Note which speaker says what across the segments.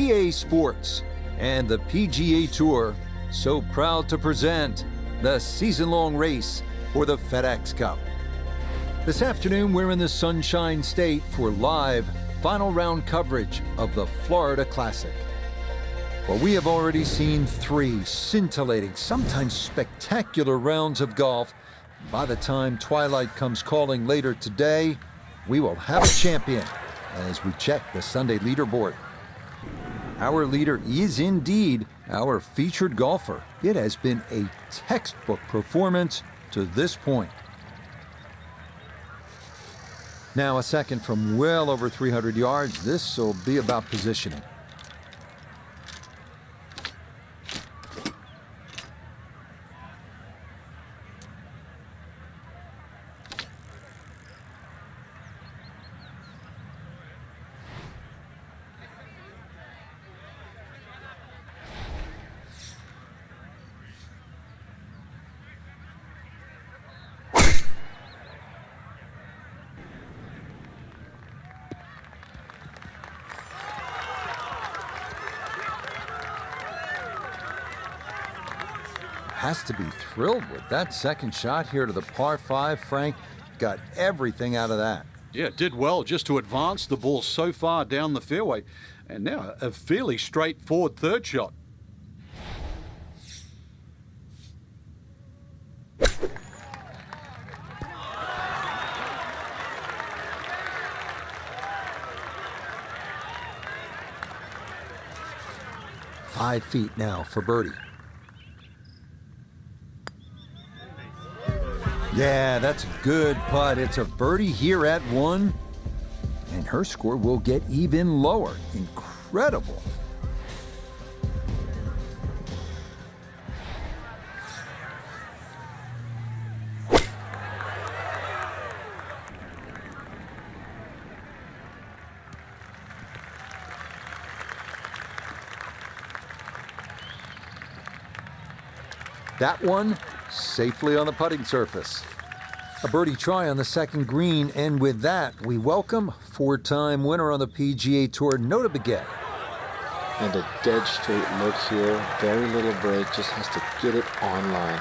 Speaker 1: EA Sports and the PGA Tour so proud to present the season-long race for the FedEx Cup. This afternoon, we're in the Sunshine State for live final round coverage of the Florida Classic. Well, we have already seen 3 scintillating, sometimes spectacular rounds of golf. By the time twilight comes calling later today, we will have a champion as we check the Sunday leaderboard. Our leader is indeed our featured golfer. It has been a textbook performance to this point. Now a second from well over 300 yards. This will be about positioning. Has to be thrilled with that second shot here to the par 5. Frank got everything out of that.
Speaker 2: Yeah, did well just to advance the ball so far down the fairway. And now a fairly straightforward third shot.
Speaker 1: Five feet now for birdie. Yeah, that's a good putt. It's a birdie here at 1, and her score will get even lower. Incredible. That one safely on the putting surface. A birdie try on the second green, and with that, we welcome 4-time winner on the PGA Tour, Nota Begay.
Speaker 3: And a dead straight look here. Very little break, just has to get it on line.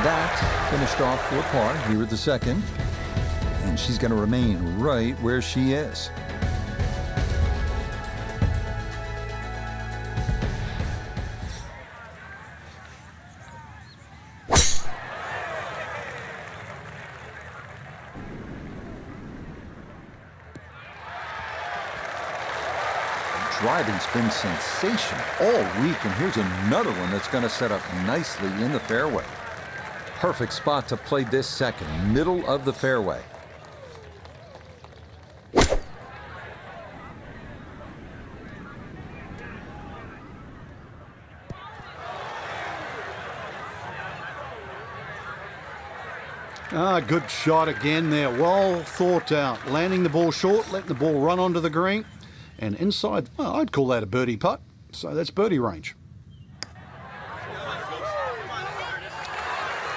Speaker 1: That finished off for par here at the second, and she's going to remain right where she is. Driving's been sensational all week, and here's another one that's going to set up nicely in the fairway. Perfect spot to play this second, middle of the fairway.
Speaker 2: Good shot again there, well thought out. Landing the ball short, letting the ball run onto the green. And inside, well, I'd call that a birdie putt. So that's birdie range.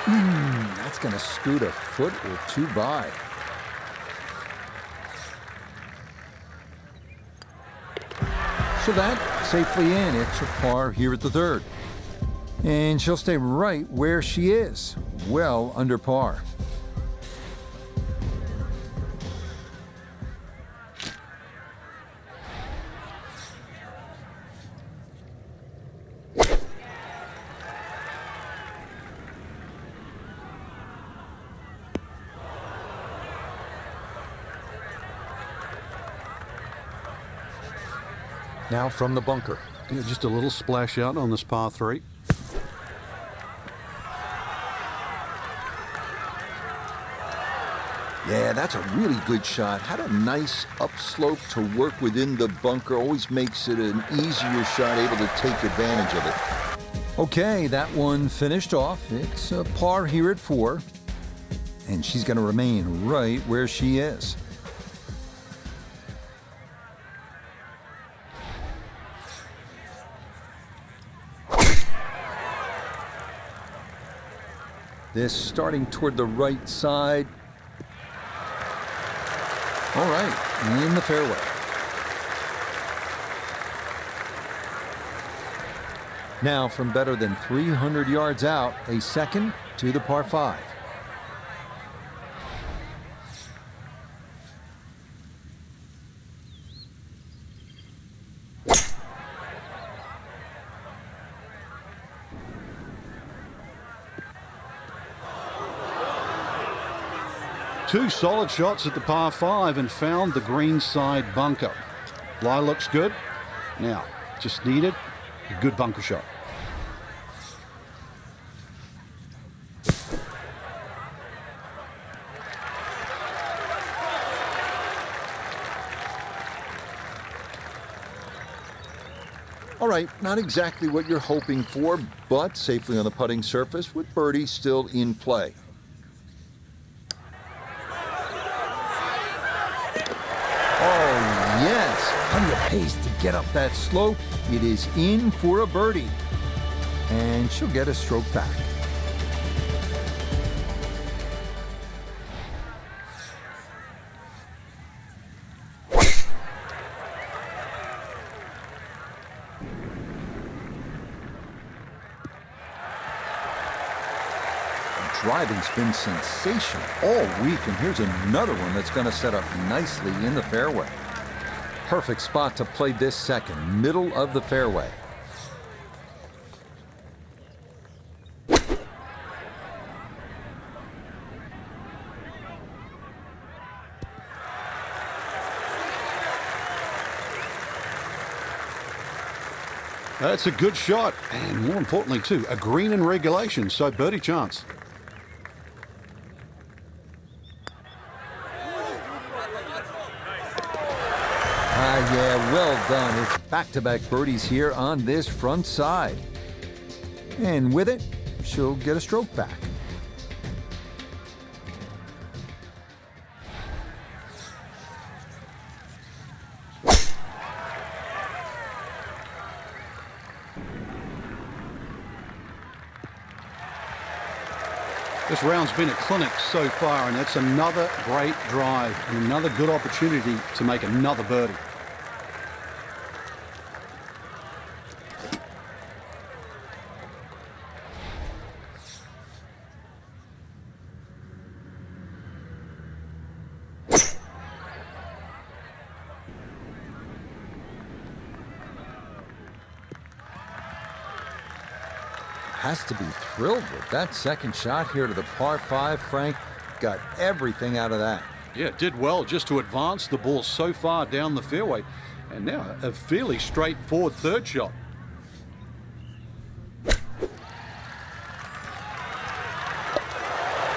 Speaker 1: That's going to scoot a foot or 2 by. So that safely in. It's a par here at the third. And she'll stay right where she is, well under par. Now from the bunker.
Speaker 2: Yeah, just a little splash out on this par 3.
Speaker 1: Yeah, that's a really good shot. Had a nice upslope to work within the bunker. Always makes it an easier shot, able to take advantage of it. Okay, that one finished off. It's a par here at 4. And she's going to remain right where she is. This starting toward the right side. All right, in the fairway. Now from better than 300 yards out, a second to the par 5.
Speaker 2: Two solid shots at the par 5 and found the green side bunker. Lie looks good. Now, just needed a good bunker shot.
Speaker 1: All right, not exactly what you're hoping for, but safely on the putting surface with birdie still in play. Oh, yes, plenty of pace to get up that slope. It is in for a birdie, and she'll get a stroke back. Driving's been sensational all week, and here's another one that's going to set up nicely in the fairway. Perfect spot to play this second, middle of the fairway.
Speaker 2: That's a good shot, and more importantly too, a green in regulation, so birdie chance.
Speaker 1: Yeah, well done. It's back-to-back birdies here on this front side. And with it, she'll get a stroke back.
Speaker 2: This round's been a clinic so far, and that's another great drive and another good opportunity to make another birdie.
Speaker 1: Has to be thrilled with that second shot here to the par 5, Frank. Got everything out of that.
Speaker 2: Yeah, it did well just to advance the ball so far down the fairway. And now a fairly straightforward third shot.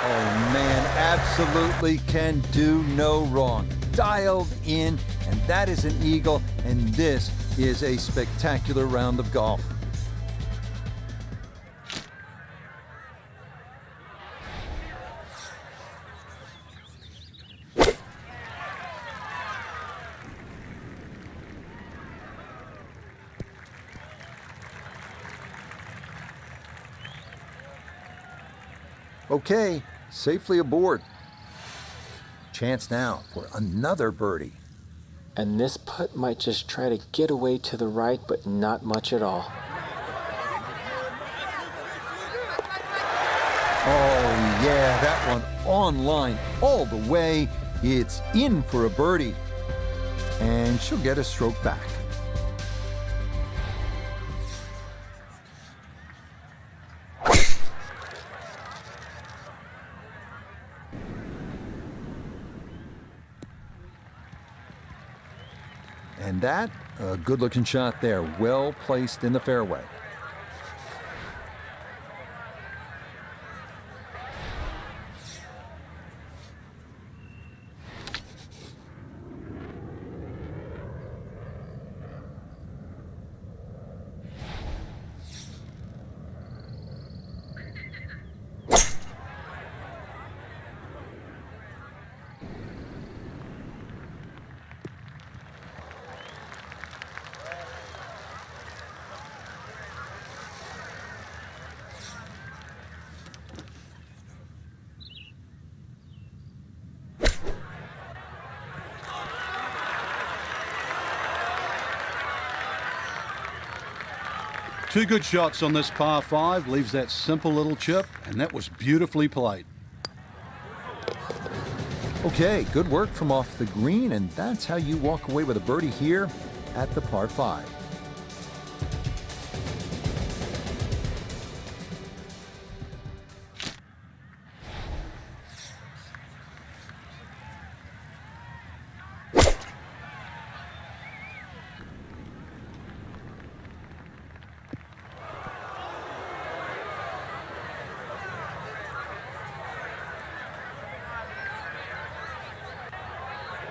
Speaker 1: Oh man, absolutely can do no wrong. Dialed in, and that is an eagle, and this is a spectacular round of golf. Okay, safely aboard. Chance now for another birdie.
Speaker 3: And this putt might just try to get away to the right, but not much at all.
Speaker 1: Oh yeah, that one on line all the way. It's in for a birdie. And she'll get a stroke back. And that, a good-looking shot there, well placed in the fairway.
Speaker 2: Two good shots on this par 5, leaves that simple little chip, and that was beautifully played.
Speaker 1: Okay, good work from off the green, and that's how you walk away with a birdie here at the par 5.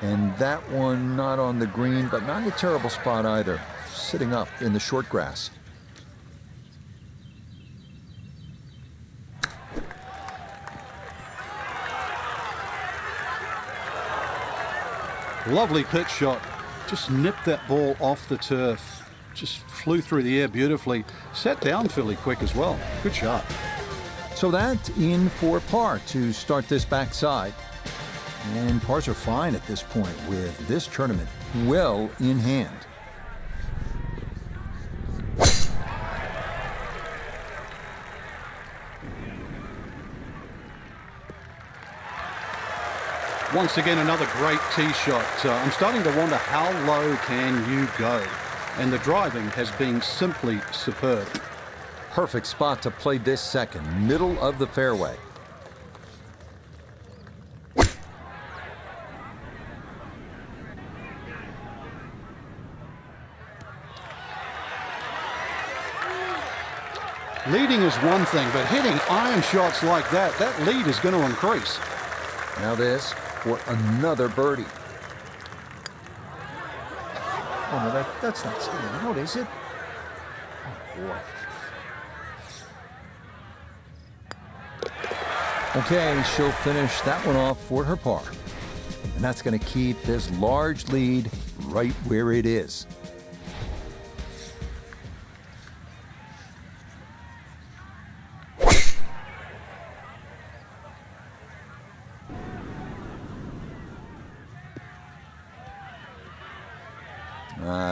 Speaker 1: And that one not on the green, but not a terrible spot either, sitting up in the short grass.
Speaker 2: Lovely pitch shot. Just nipped that ball off the turf. Just flew through the air beautifully. Sat down fairly quick as well. Good shot.
Speaker 1: So that's in for par to start this backside. And pars are fine at this point with this tournament well in hand.
Speaker 2: Once again, another great tee shot. I'm starting to wonder how low can you go? And the driving has been simply superb.
Speaker 1: Perfect spot to play this second, middle of the fairway.
Speaker 2: Leading is one thing, but hitting iron shots like that, that lead is going to increase.
Speaker 1: Now this for another birdie. Oh no, that's not staying out, is it? Oh boy. Okay, she'll finish that one off for her par. And that's going to keep this large lead right where it is.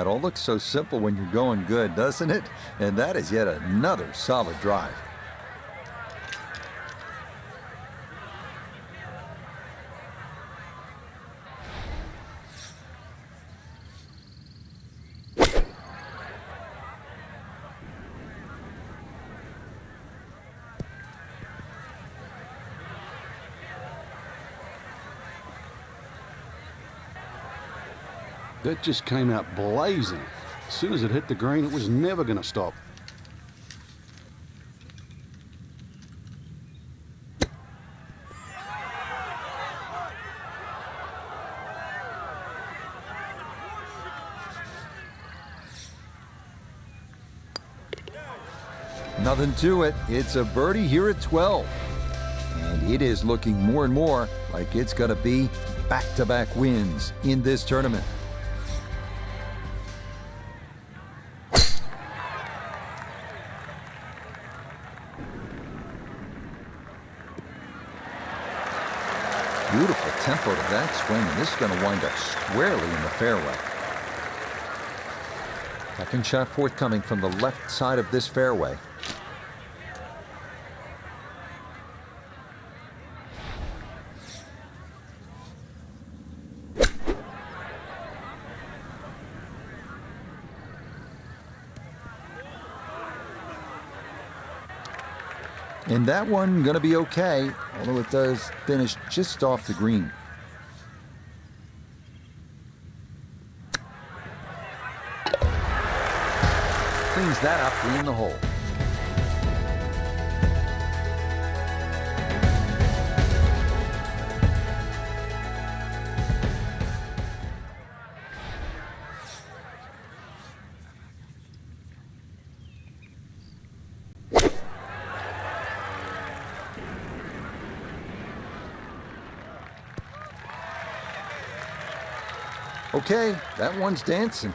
Speaker 1: It all looks so simple when you're going good, doesn't it? And that is yet another solid drive.
Speaker 2: That just came out blazing. As soon as it hit the green, it was never going to stop.
Speaker 1: Nothing to it. It's a birdie here at 12. And it is looking more and more like it's going to be back-to-back wins in this tournament. Beautiful tempo to that swing, and this is going to wind up squarely in the fairway. Second shot forthcoming from the left side of this fairway. And that one going to be okay, although it does finish just off the green. Cleans that up in the hole. Okay, that one's dancing.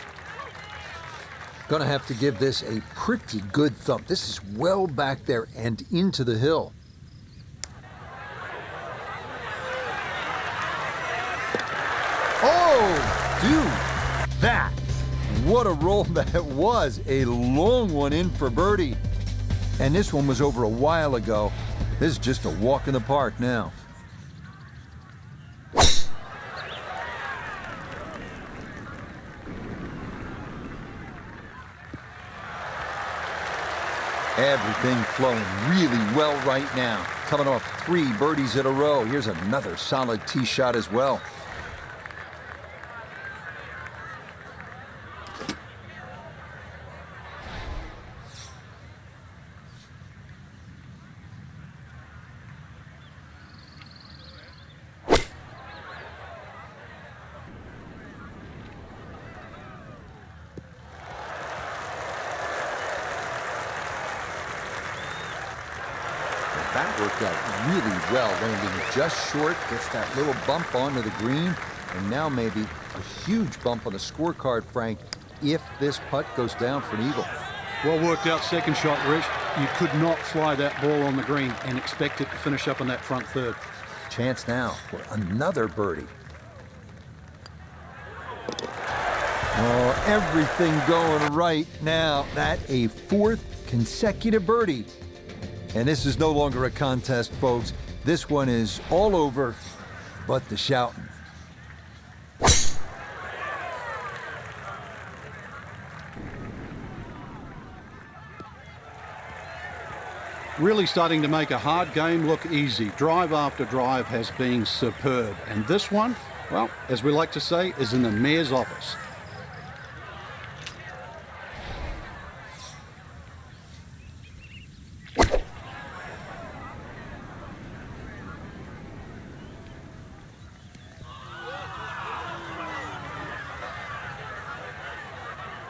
Speaker 1: Gonna have to give this a pretty good thump. This is well back there and into the hill. Oh, dude, that What a roll that was. A long one in for birdie. And this one was over a while ago. This is just a walk in the park now. Everything flowing really well right now. Coming off 3 birdies in a row. Here's another solid tee shot as well. That worked out really well, landing just short, gets that little bump onto the green, and now maybe a huge bump on the scorecard, Frank, if this putt goes down for an eagle.
Speaker 2: Well worked out second shot, Rich. You could not fly that ball on the green and expect it to finish up in that front third.
Speaker 1: Chance now for another birdie. Oh, everything going right now. That a 4th consecutive birdie. And this is no longer a contest, folks. This one is all over but the shouting.
Speaker 2: Really starting to make a hard game look easy. Drive after drive has been superb. And this one, well, as we like to say, is in the mayor's office.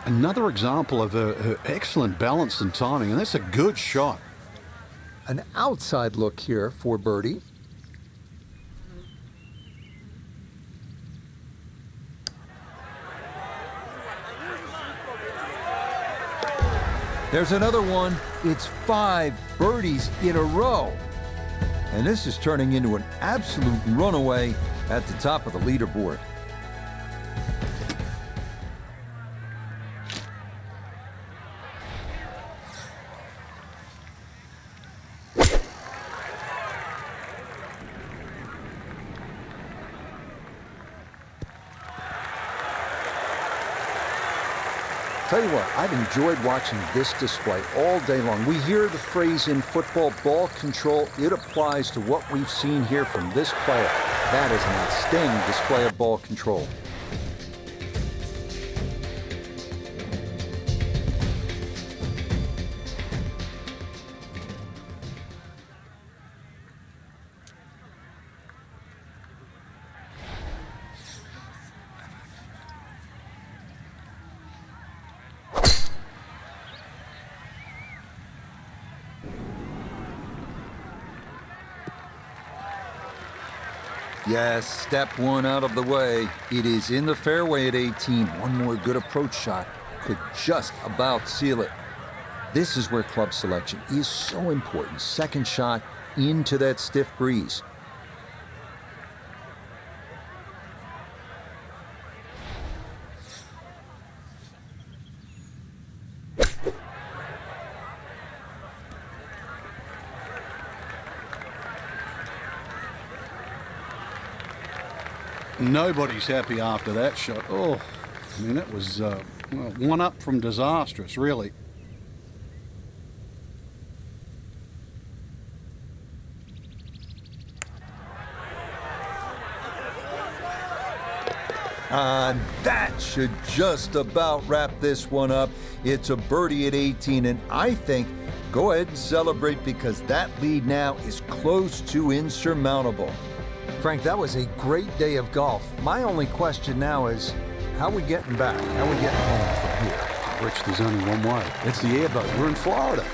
Speaker 2: Another example of her excellent balance and timing, and that's a good shot.
Speaker 1: An outside look here for birdie. There's another one. It's 5 birdies in a row. And this is turning into an absolute runaway at the top of the leaderboard. Tell you what, I've enjoyed watching this display all day long. We hear the phrase in football, ball control. It applies to what we've seen here from this player. That is an outstanding display of ball control. Yes, step 1 out of the way. It is in the fairway at 18. One more good approach shot could just about seal it. This is where club selection is so important. Second shot into that stiff breeze.
Speaker 2: Nobody's happy after that shot. Oh, I mean, that was well, one up from disastrous, really.
Speaker 1: That should just about wrap this one up. It's a birdie at 18, and I think go ahead and celebrate because that lead now is close to insurmountable. Frank, that was a great day of golf. My only question now is, how are we getting back? How are we getting home from here?
Speaker 2: Rich, there's only one way. It's the airboat. We're in Florida.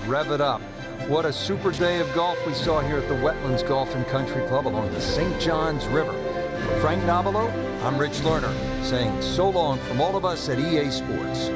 Speaker 1: Rev it up. What a super day of golf we saw here at the Wetlands Golf and Country Club along the St. Johns River. For Frank Nobilo, I'm Rich Lerner, saying so long from all of us at EA Sports.